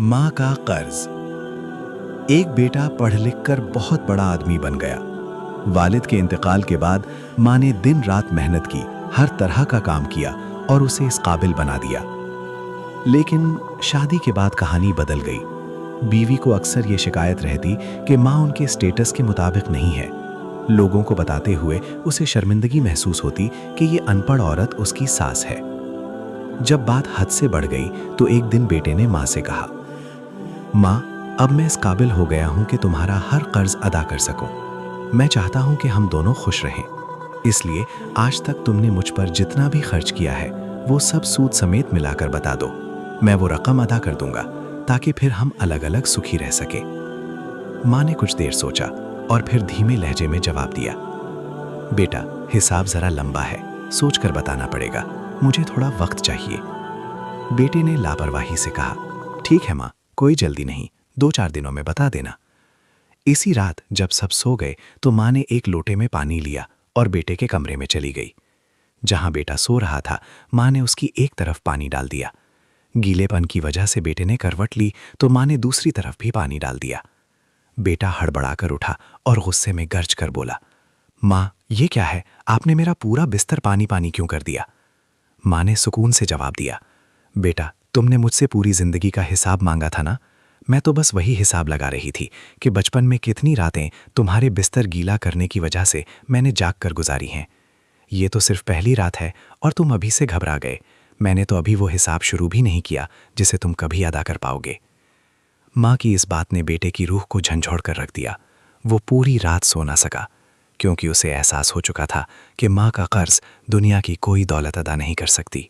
माँ का कर्ज। एक बेटा पढ़ लिख कर बहुत बड़ा आदमी बन गया। वालिद के इंतकाल के बाद माँ ने दिन रात मेहनत की, हर तरह का काम किया और उसे इस काबिल बना दिया। लेकिन शादी के बाद कहानी बदल गई। बीवी को अक्सर ये शिकायत रहती कि माँ उनके स्टेटस के मुताबिक नहीं है। लोगों को बताते हुए उसे शर्मिंदगी महसूस होती कि ये अनपढ़ औरत उसकी सास है। जब बात हद से बढ़ गई तो एक दिन बेटे ने माँ से कहा, माँ, अब मैं इस काबिल हो गया हूँ कि तुम्हारा हर कर्ज अदा कर सकूं। मैं चाहता हूँ कि हम दोनों खुश रहें। इसलिए आज तक तुमने मुझ पर जितना भी खर्च किया है वो सब सूद समेत मिलाकर बता दो। मैं वो रकम अदा कर दूंगा ताकि फिर हम अलग अलग सुखी रह सके। माँ ने कुछ देर सोचा और फिर धीमे लहजे में जवाब दिया, बेटा, हिसाब जरा लंबा है, सोच कर बताना पड़ेगा, मुझे थोड़ा वक्त चाहिए। बेटे ने लापरवाही से कहा, ठीक है माँ, कोई जल्दी नहीं, 2-4 दिनों में बता देना। इसी रात जब सब सो गए तो माँ ने एक लोटे में पानी लिया और बेटे के कमरे में चली गई। जहां बेटा सो रहा था, माँ ने उसकी एक तरफ पानी डाल दिया। गीलेपन की वजह से बेटे ने करवट ली तो माँ ने दूसरी तरफ भी पानी डाल दिया। बेटा हड़बड़ाकर उठा और गुस्से में गर्ज कर बोला, माँ, ये क्या है? आपने मेरा पूरा बिस्तर पानी पानी क्यों कर दिया? माँ ने सुकून से जवाब दिया, बेटा, तुमने मुझसे पूरी जिंदगी का हिसाब मांगा था ना। मैं तो बस वही हिसाब लगा रही थी कि बचपन में कितनी रातें तुम्हारे बिस्तर गीला करने की वजह से मैंने जाग कर गुजारी हैं। ये तो सिर्फ पहली रात है और तुम अभी से घबरा गए। मैंने तो अभी वो हिसाब शुरू भी नहीं किया जिसे तुम कभी अदा कर पाओगे। माँ की इस बात ने बेटे की रूह को झंझोड़ कर रख दिया। वो पूरी रात सो ना सका क्योंकि उसे एहसास हो चुका था कि माँ का कर्ज दुनिया की कोई दौलत अदा नहीं कर सकती।